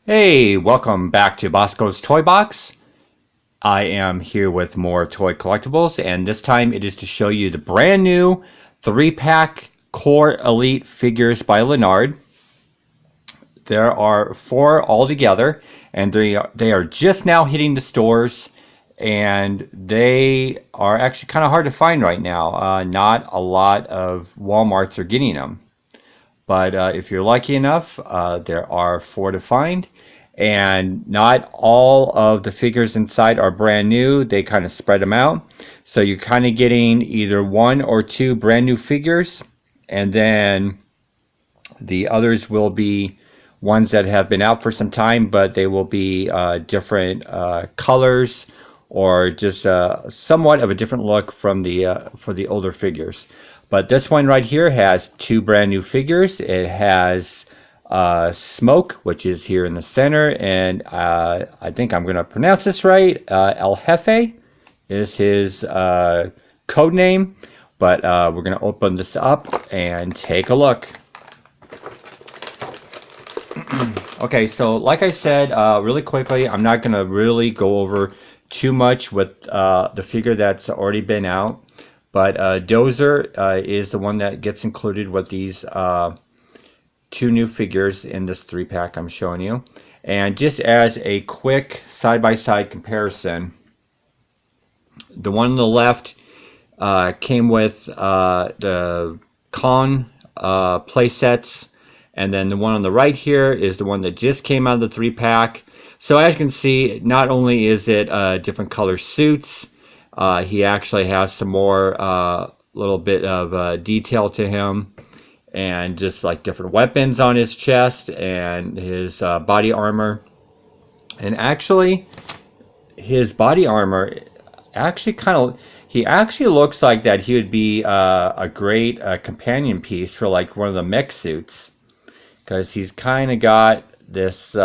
Hey, welcome back to Bosco's Toy Box. I am here with more toy collectibles, and this time it is to show you the brand new 3-pack Core Elite figures by Lanard. There are 4 altogether, and they are just now hitting the stores, and they are actually kind of hard to find right now. Not a lot of Walmarts are getting them. But if you're lucky enough, there are 4 to find. And not all of the figures inside are brand new. They kind of spread them out. So you're kind of getting either 1 or 2 brand new figures. And then the others will be ones that have been out for some time, but they will be different colors or just somewhat of a different look from the for the older figures. But this one right here has 2 brand new figures. It has Smoke, which is here in the center, and I think I'm going to pronounce this right. El Jefe is his code name, but we're going to open this up and take a look. Okay, so like I said, really quickly, I'm not going to really go over too much with the figure that's already been out. But Dozer is the one that gets included with these 2 new figures in this 3-pack I'm showing you. And just as a quick side-by-side comparison, the one on the left came with the Con play sets. And then the one on the right here is the one that just came out of the 3-pack. So as you can see, not only is it different color suits, he actually has some more little bit of detail to him, and just like different weapons on his chest and his body armor. And actually, his body armor actually he actually looks like that he would be a great companion piece for like one of the mech suits, because he's kind of got this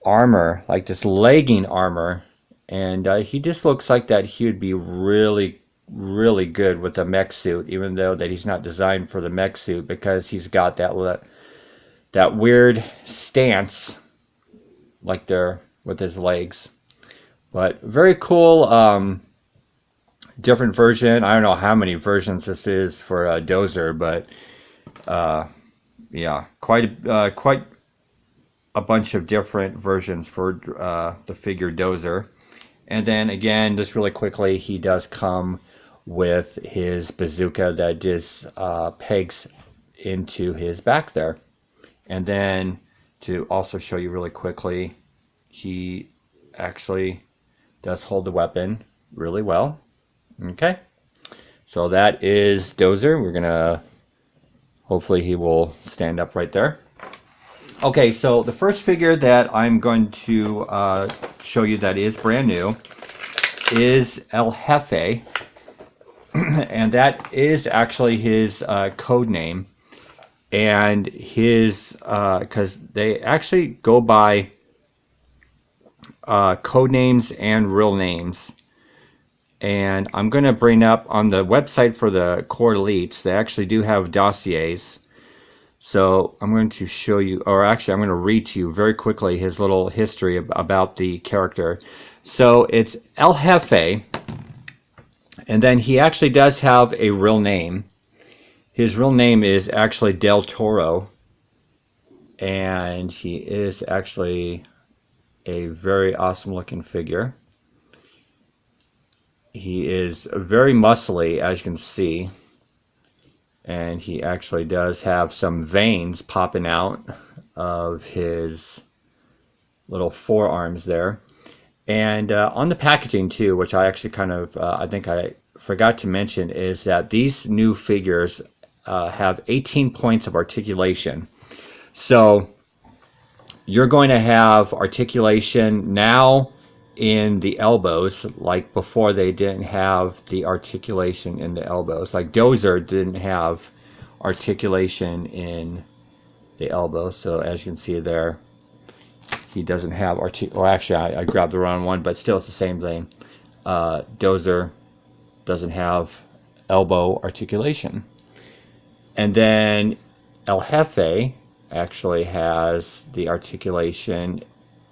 armor, like this legging armor, and he just looks like that he would be really, really good with a mech suit, even though that he's not designed for the mech suit, because he's got that weird stance, like there with his legs. But very cool, different version. I don't know how many versions this is for Dozer, but yeah, quite a bunch of different versions for the figure Dozer. And then again, just really quickly, he does come with his bazooka that just pegs into his back there. And then to also show you really quickly, he actually does hold the weapon really well. Okay, so that is Dozer. We're gonna, hopefully he will stand up right there. Okay, so the first figure that I'm going to show you that is brand new is El Jefe, and that is actually his code name, and his because they actually go by code names and real names. And I'm going to bring up on the website for the Core Elites, they actually do have dossiers. So I'm going to show you, or actually I'm going to read to you very quickly his little history about the character. So it's El Jefe, and then he actually does have a real name. His real name is actually Del Toro, and he is actually a very awesome looking figure. He is very muscly, as you can see. And he actually does have some veins popping out of his little forearms there. And on the packaging too, which I actually kind of, I think I forgot to mention, is that these new figures have 18 points of articulation. So you're going to have articulation now in the elbows, like before they didn't have the articulation in the elbows. Like Dozer didn't have articulation in the elbows. So as you can see there, he doesn't have or actually I grabbed the wrong one, but still it's the same thing. Dozer doesn't have elbow articulation. And then El Jefe actually has the articulation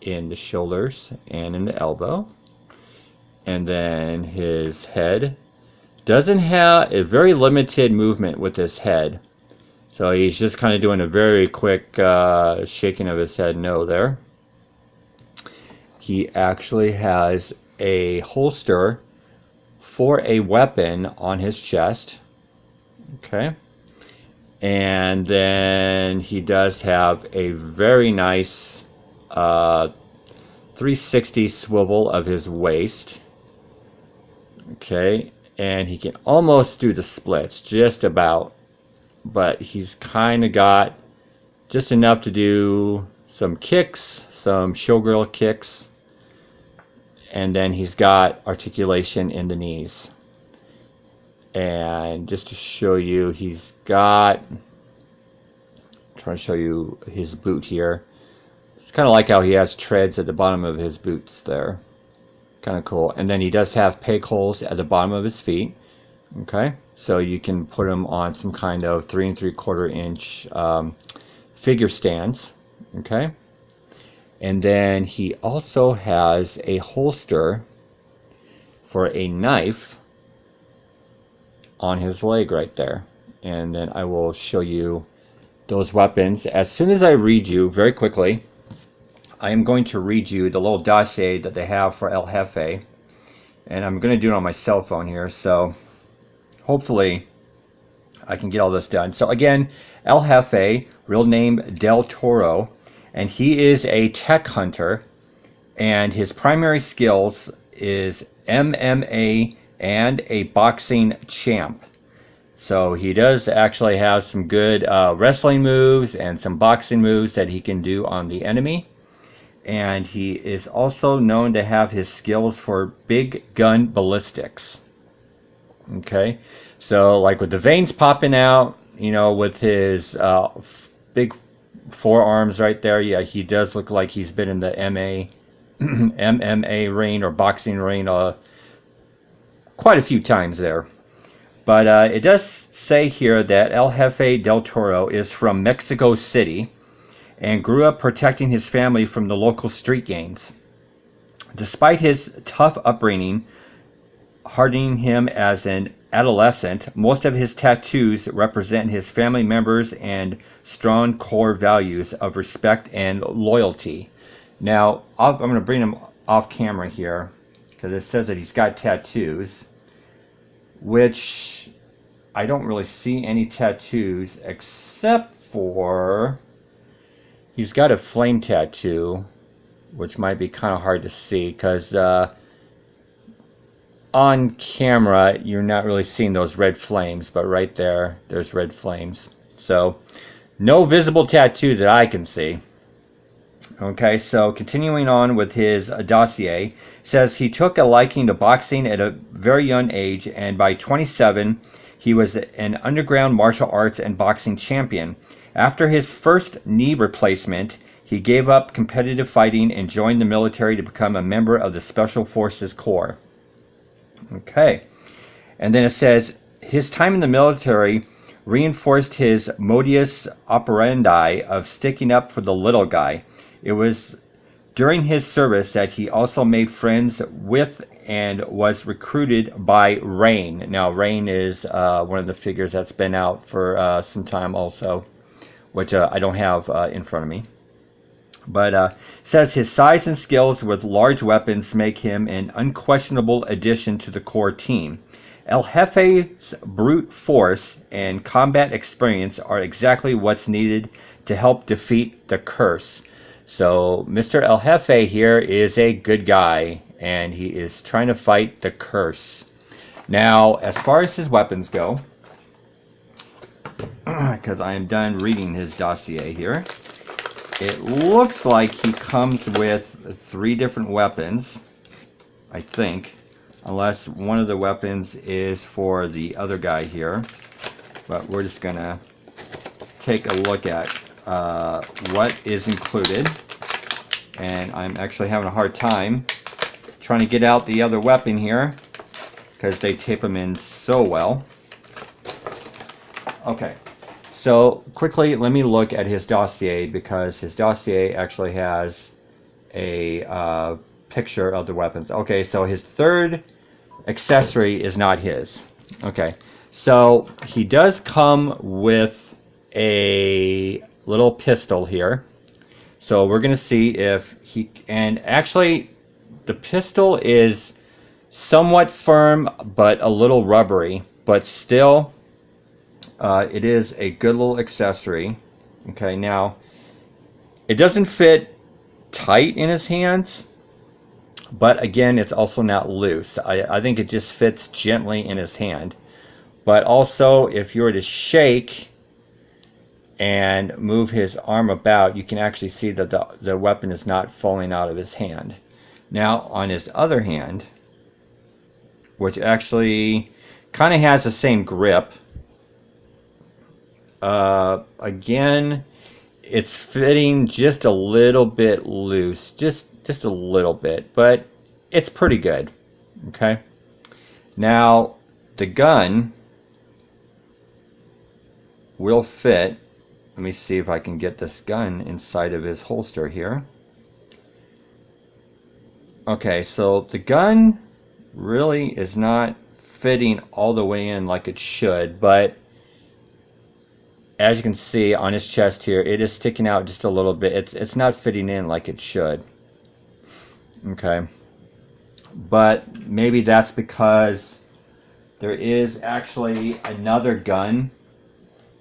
in the shoulders and in the elbow. And then his head doesn't have a very limited movement with his head. So he's just kind of doing a very quick shaking of his head no there. He actually has a holster for a weapon on his chest. Okay. And then he does have a very nice 360 swivel of his waist. Okay. And he can almost do the splits, just about. But he's kind of got just enough to do some kicks, some showgirl kicks. And then he's got articulation in the knees. And just to show you, he's got, I'm trying to show you his boot here. It's kind of like how he has treads at the bottom of his boots there. Kind of cool. And then he does have peg holes at the bottom of his feet. Okay, so you can put him on some kind of 3 3/4 inch figure stands. Okay. And then he also has a holster for a knife on his leg right there. And then I will show you those weapons. As soon as I read you, very quickly, I am going to read you the little dossier that they have for El Jefe. And I'm going to do it on my cell phone here, so hopefully I can get all this done. So again, El Jefe, real name Del Toro. And he is a tech hunter, and his primary skills is MMA and a boxing champ. So he does actually have some good wrestling moves and some boxing moves that he can do on the enemy. And he is also known to have his skills for big gun ballistics. Okay, so like with the veins popping out, you know, with his big forearms right there, yeah, he does look like he's been in the MMA ring or boxing ring quite a few times there. But it does say here that El Jefe Del Toro is from Mexico City and grew up protecting his family from the local street gangs. Despite his tough upbringing, hardening him as an adolescent, most of his tattoos represent his family members and strong core values of respect and loyalty. Now, I'm going to bring him off camera here because it says that he's got tattoos, which I don't really see any tattoos except for he's got a flame tattoo, which might be kind of hard to see because on camera you're not really seeing those red flames, but right there there's red flames. So no visible tattoos that I can see. Okay, so continuing on with his dossier, says he took a liking to boxing at a very young age, and by 27 he was an underground martial arts and boxing champion. After his first knee replacement, he gave up competitive fighting and joined the military to become a member of the Special Forces Corps. Okay, and then it says his time in the military reinforced his modus operandi of sticking up for the little guy. It was during his service that he also made friends with and was recruited by Rain. Now, Rain is one of the figures that's been out for some time also, which I don't have in front of me. But says his size and skills with large weapons make him an unquestionable addition to the core team. El Jefe's brute force and combat experience are exactly what's needed to help defeat the curse. So Mr. El Jefe here is a good guy, and he is trying to fight the curse. Now, as far as his weapons go, because I am done reading his dossier here, it looks like he comes with 3 different weapons, I think, unless one of the weapons is for the other guy here. But we're just going to take a look at what is included. And I'm actually having a hard time trying to get out the other weapon here because they tape them in so well. Okay. So quickly, let me look at his dossier, because his dossier actually has a picture of the weapons. Okay, so his third accessory is not his. Okay, so he does come with a little pistol here. So we're going to see if he, and actually the pistol is somewhat firm but a little rubbery, but still it is a good little accessory. Okay, now it doesn't fit tight in his hands, but again, it's also not loose. I think it just fits gently in his hand. But also, if you were to shake and move his arm about, you can actually see that the weapon is not falling out of his hand. Now, on his other hand, which actually kind of has the same grip, again, it's fitting just a little bit loose, just a little bit, but it's pretty good. Okay. Now, the gun will fit. Let me see if I can get this gun inside of his holster here. Okay, so the gun really is not fitting all the way in like it should, but as you can see on his chest here, it is sticking out just a little bit. It's not fitting in like it should. Okay. But maybe that's because there is actually another gun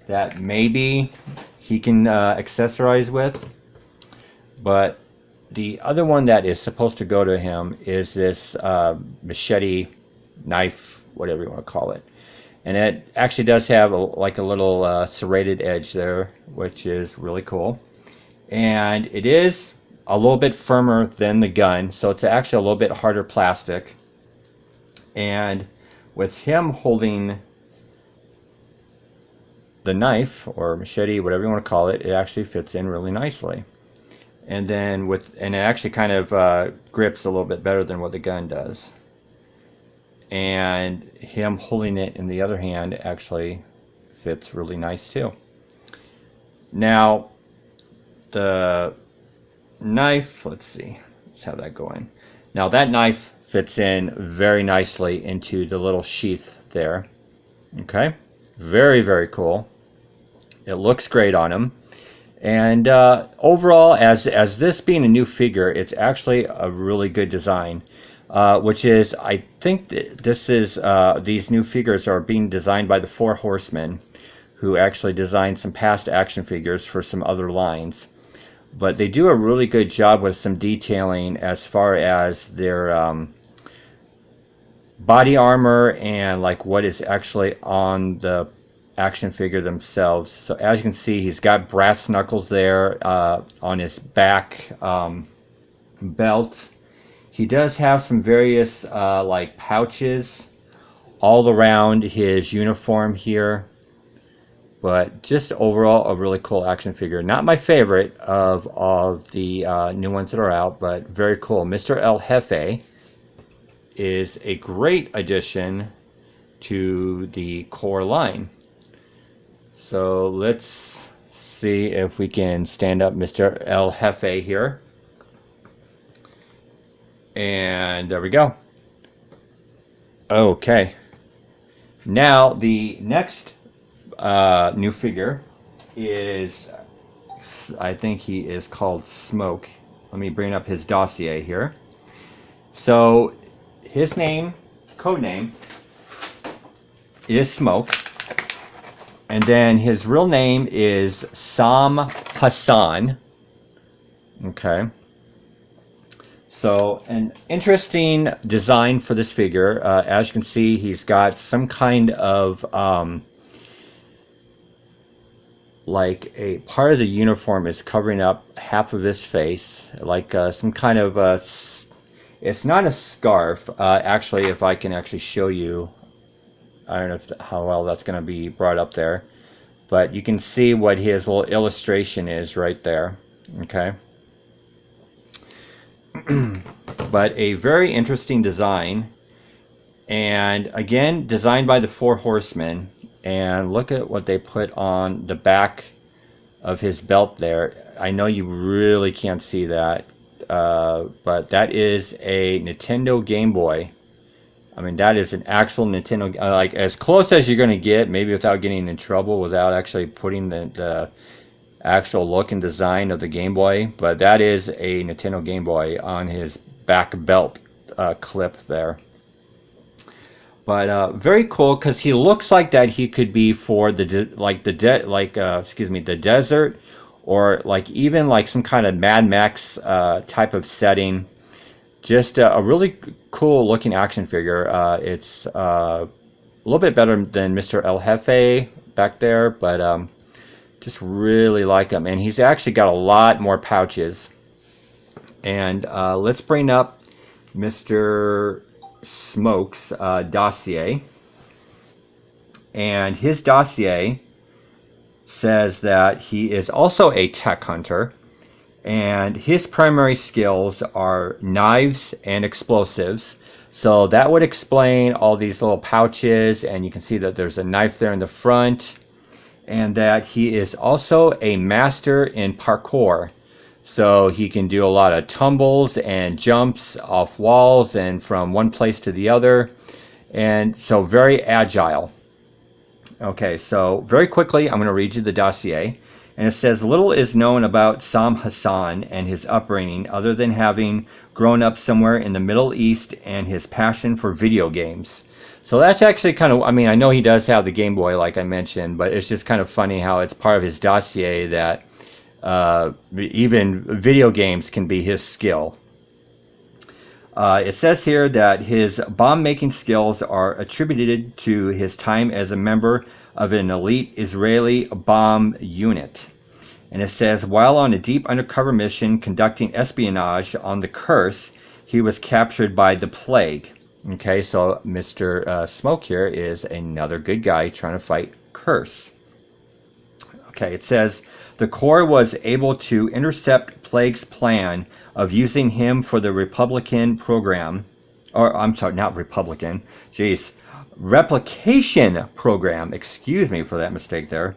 that maybe he can accessorize with. But the other one that is supposed to go to him is this machete, knife, whatever you want to call it. And it actually does have like a little serrated edge there, which is really cool. And it is a little bit firmer than the gun, so it's actually a little bit harder plastic. And with him holding the knife or machete, whatever you want to call it, it actually fits in really nicely. And then and it actually kind of grips a little bit better than what the gun does. And him holding it in the other hand actually fits really nice too. Now, the knife, let's have that going. Now that knife fits in very nicely into the little sheath there. Okay, very, very cool. It looks great on him. And overall, as this being a new figure, it's actually a really good design. Which is, I think this is, these new figures are being designed by the Four Horsemen, who actually designed some past action figures for some other lines. But they do a really good job with some detailing as far as their body armor and like what is actually on the action figure themselves. So as you can see, he's got brass knuckles there on his back belt. He does have some various like pouches all around his uniform here, but just overall a really cool action figure. Not my favorite of all the new ones that are out, but very cool. Mr. El Jefe is a great addition to the core line. So let's see if we can stand up Mr. El Jefe here. And there we go. Okay. Now the next new figure is, I think he is called Smoke. Let me bring up his dossier here. So his name, code name, is Smoke. And then his real name is Sam Hassan. Okay. So an interesting design for this figure. As you can see, he's got some kind of like a part of the uniform is covering up half of his face, like some kind of it's not a scarf. Actually, if I can actually show you, I don't know how well that's going to be brought up there, but you can see what his little illustration is right there. Okay. But a very interesting design, and again designed by the Four Horsemen, And look at what they put on the back of his belt there. I know you really can't see that, but that is a Nintendo Game Boy. I mean, that is an actual Nintendo, like as close as you're going to get, maybe without getting in trouble, without actually putting the actual look and design of the Game Boy. But that is a Nintendo Game Boy on his back belt clip there. But very cool because he looks like that he could be for the the desert, or like even like some kind of Mad Max type of setting. Just a really cool looking action figure. It's a little bit better than Mr. El Jefe back there, but just really like him. And he's actually got a lot more pouches. And let's bring up Mr. Smoke's dossier. And his dossier says that he is also a tech hunter. And his primary skills are knives and explosives. So that would explain all these little pouches, and you can see that there's a knife there in the front. And that he is also a master in parkour. So he can do a lot of tumbles and jumps off walls and from one place to the other. And so very agile. Okay, so very quickly, I'm going to read you the dossier. And it says, little is known about Sam Hassan and his upbringing other than having grown up somewhere in the Middle East and his passion for video games. So that's actually kind of, I mean, I know he does have the Game Boy, like I mentioned, but it's just kind of funny how it's part of his dossier that even video games can be his skill. It says here that his bomb-making skills are attributed to his time as a member of an elite Israeli bomb unit. And it says, while on a deep undercover mission conducting espionage on the Curse, he was captured by the Plague. Okay, so Mr. Smoke here is another good guy trying to fight Curse. Okay, it says, the Corps was able to intercept Plague's plan of using him for the Republican program, or I'm sorry, not Republican, geez, replication program, excuse me for that mistake there.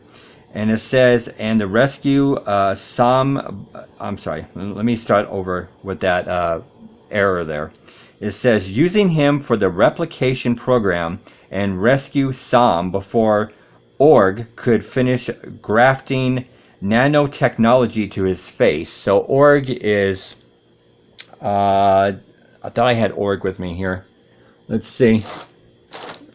And it says, and the rescue I'm sorry, let me start over with that error there. It says, using him for the replication program and rescue Sam before Org could finish grafting nanotechnology to his face. So Org is, I thought I had Org with me here. Let's see.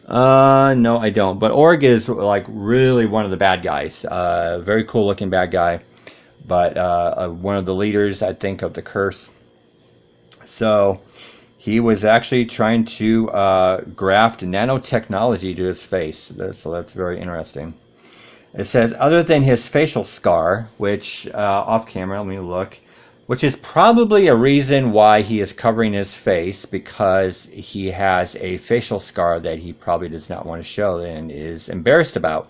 No, I don't. But Org is like really one of the bad guys. Very cool looking bad guy. But one of the leaders, I think, of the Curse. So he was actually trying to graft nanotechnology to his face. So that's very interesting. It says, other than his facial scar, which off camera, let me look, which is probably a reason why he is covering his face, because he has a facial scar that he probably does not want to show and is embarrassed about.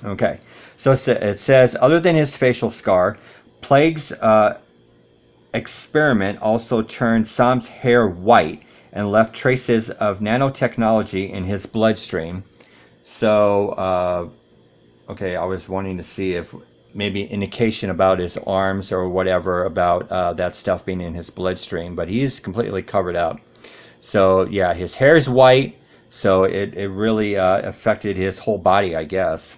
Okay, so it says, other than his facial scar, Plague's experiment also turned Sam's hair white and left traces of nanotechnology in his bloodstream. So, okay, I was wanting to see if maybe indication about his arms or whatever about that stuff being in his bloodstream, but he's completely covered up. So yeah, his hair is white, so it really affected his whole body, I guess.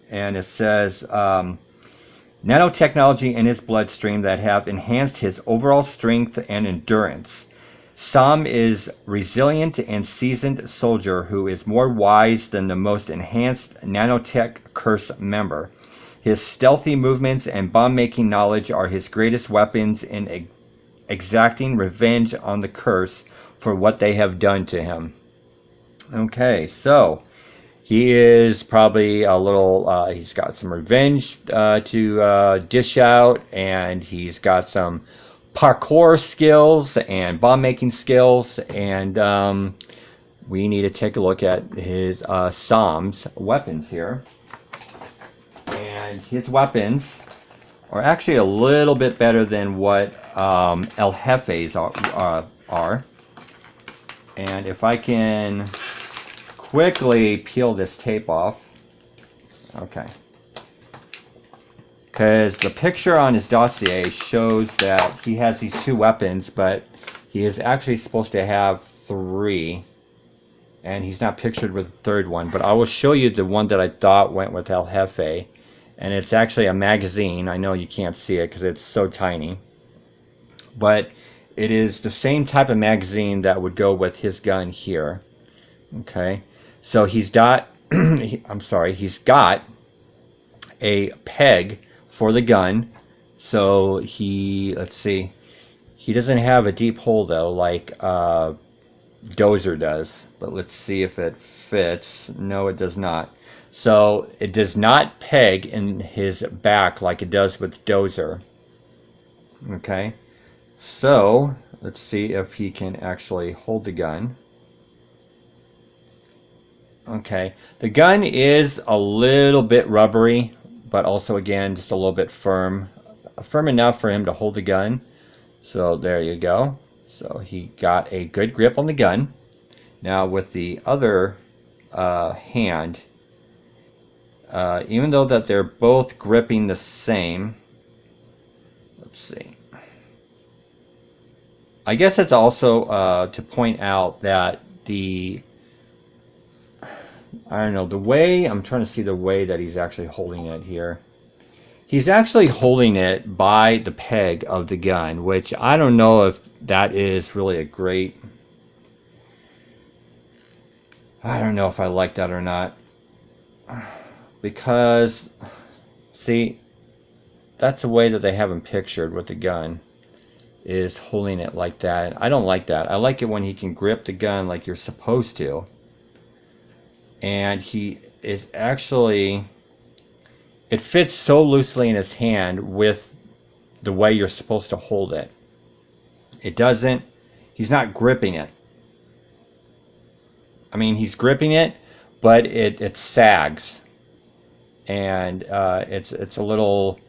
And it says, nanotechnology in his bloodstream that have enhanced his overall strength and endurance. Sam is resilient and seasoned soldier who is more wise than the most enhanced nanotech Curse member. His stealthy movements and bomb-making knowledge are his greatest weapons in exacting revenge on the Curse for what they have done to him. Okay, so he is probably a little, he's got some revenge to dish out, and he's got some parkour skills and bomb-making skills, and we need to take a look at his Sam's weapons here. And his weapons are actually a little bit better than what El Jefe's are. And if I can quickly peel this tape off. Okay. Because the picture on his dossier shows that he has these 2 weapons, but he is actually supposed to have 3. And he's not pictured with the 3rd one. But I will show you the one that I thought went with El Jefe. And it's actually a magazine. I know you can't see it because it's so tiny. But it is the same type of magazine that would go with his gun here. Okay. So he's got, he's got a peg for the gun. So let's see, he doesn't have a deep hole though, like Dozer does. But let's see if it fits. No, it does not. So it does not peg in his back like it does with Dozer. Okay. So let's see if he can actually hold the gun. Okay. The gun is a little bit rubbery, but also again just a little bit firm enough for him to hold the gun. So there you go. So he got a good grip on the gun. Now with the other hand, even though that they're both gripping the same, let's see, I guess it's also to point out that I don't know, the way, I'm trying to see the way that he's actually holding it here. He's actually holding it by the peg of the gun, which I don't know if that is really a great... I don't know if I like that or not. Because, see, that's the way that they have him pictured with the gun, is holding it like that. I don't like that. I like it when he can grip the gun like you're supposed to. And he is actually, it fits so loosely in his hand with the way you're supposed to hold it. It doesn't, he's not gripping it. I mean, he's gripping it, but it sags. And it's a little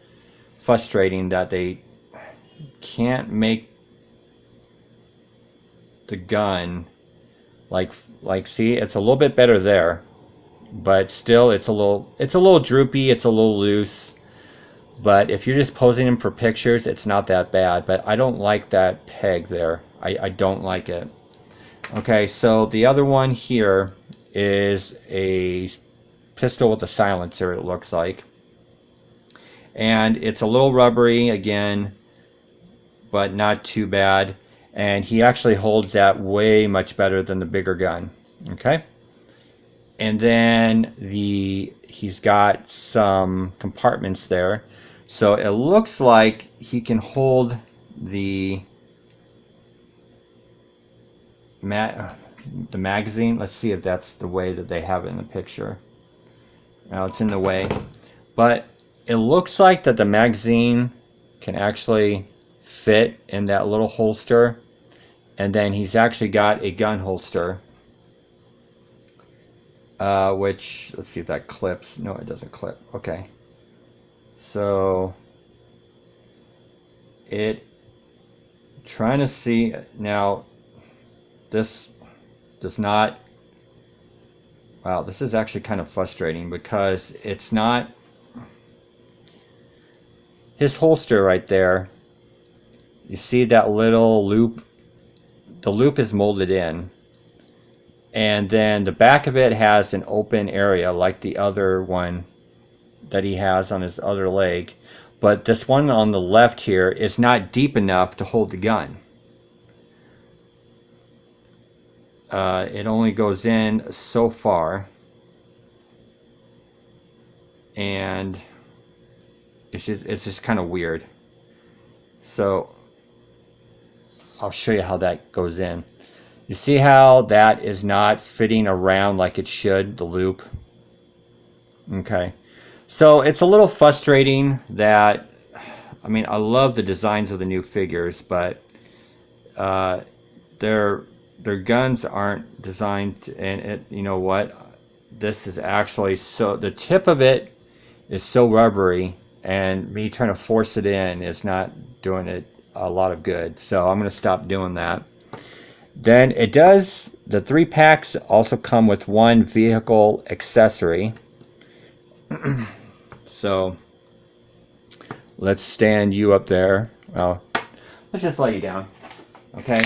frustrating that they can't make the gun like see, it's a little bit better there, but still it's a little droopy, it's a little loose. But if you're just posing him for pictures, it's not that bad. But I don't like that peg there. I don't like it. Okay, so the other one here is a pistol with a silencer, it looks like. And it's a little rubbery again, but not too bad. And he actually holds that way much better than the bigger gun. Okay. And then he's got some compartments there. So it looks like he can hold the magazine. Let's see if that's the way that they have it in the picture. Now it's in the way. But it looks like that the magazine can actually fit in that little holster. And then he's actually got a gun holster, which, let's see if that clips. No, it doesn't clip. Okay. So, trying to see, now, this does not, wow, this is actually kind of frustrating because it's not, his holster right there, you see that little loop? The loop is molded in, and then the back of it has an open area like the other one that he has on his other leg, but this one on the left here is not deep enough to hold the gun. It only goes in so far, and it's just kind of weird. So I'll show you how that goes in. You see how that is not fitting around like it should, the loop? Okay. So it's a little frustrating that, I mean, I love the designs of the new figures, but their guns aren't designed, and you know what? This is actually so, the tip of it is so rubbery, and me trying to force it in is not doing it a lot of good. So I'm going to stop doing that. Then it does the 3-packs also come with one vehicle accessory. So let's stand you up there. Well, let's just lay you down. Okay,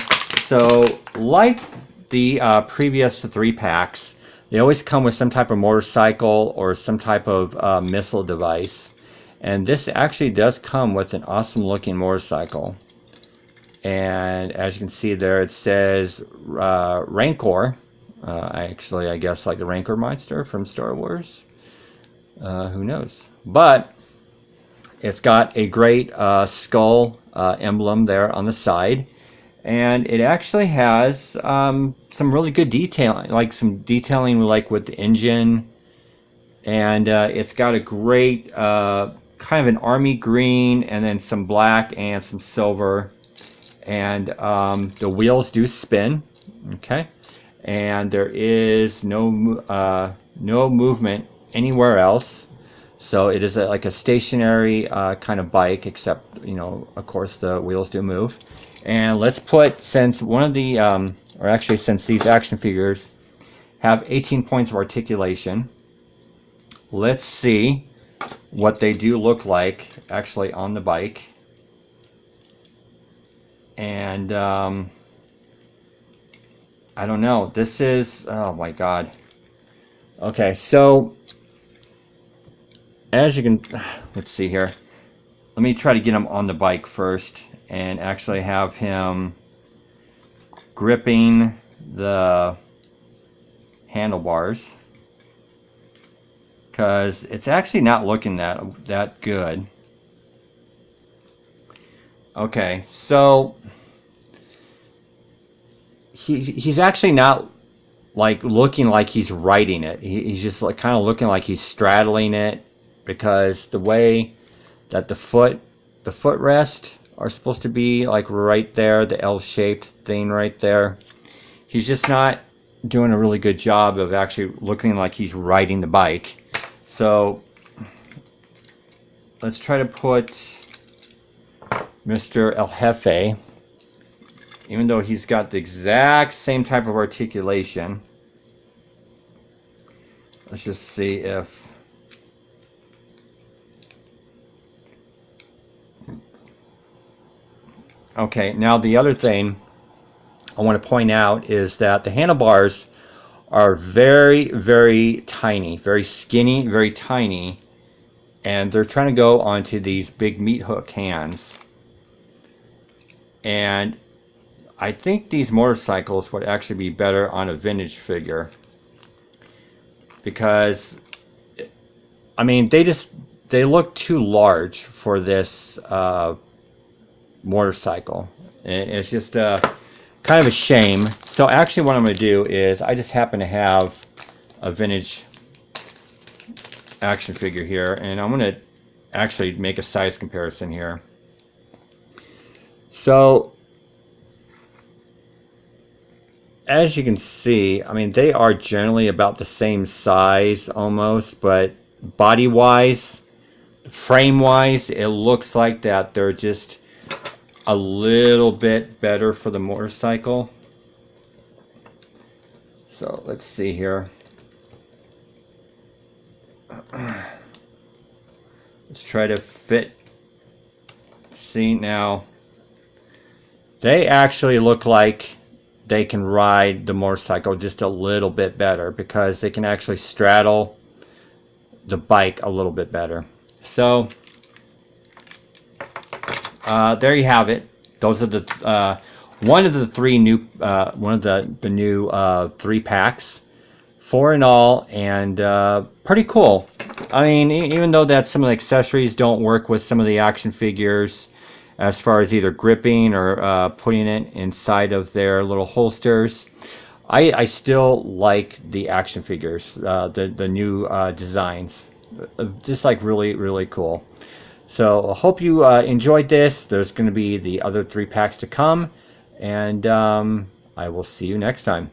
so like the previous 3-packs, they always come with some type of motorcycle or some type of missile device. And this actually does come with an awesome looking motorcycle. And as you can see there, it says Rancor. I guess like the Rancor monster from Star Wars. Who knows? But it's got a great skull emblem there on the side. And it actually has some really good detailing, like some detailing like with the engine. And it's got a great kind of an army green and then some black and some silver. And the wheels do spin, okay? And there is no movement anywhere else. So it is like a stationary kind of bike, except, you know, of course the wheels do move. And let's put, since one of the, or actually since these action figures have 18 points of articulation, let's see what they do look like actually on the bike. And I don't know, this is, oh my god. Okay, so as you can, let's see here. Let me try to get him on the bike first and actually have him gripping the handlebars, because it's actually not looking that good. Okay, so he's actually not like looking like he's riding it. He's just like kind of looking like he's straddling it, because the way that the footrest are supposed to be like right there, the L-shaped thing right there. He's just not doing a really good job of actually looking like he's riding the bike. So let's try to put Mr. El Jefe, even though he's got the exact same type of articulation. Let's just see if okay, now the other thing I want to point out is that the handlebars are very, very tiny, very skinny, very tiny, and they're trying to go onto these big meat hook hands. And I think these motorcycles would actually be better on a vintage figure, because I mean they look too large for this motorcycle. And it's just kind of a shame. So actually what I'm going to do is, I just happen to have a vintage action figure here, and I'm going to actually make a size comparison here. So as you can see, I mean, they are generally about the same size almost, but body wise, frame wise, it looks like that they're just a little bit better for the motorcycle. So let's see here. Let's try to fit. See, now they actually look like they can ride the motorcycle just a little bit better, because they can actually straddle the bike a little bit better. So there you have it. Those are the one of the three new one of the new 3-packs, 4 in all, and pretty cool. I mean, even though that some of the accessories don't work with some of the action figures, as far as either gripping or putting it inside of their little holsters, I still like the action figures, the new designs, just like really cool. So I hope you enjoyed this. There's going to be the other 3 packs to come, and I will see you next time.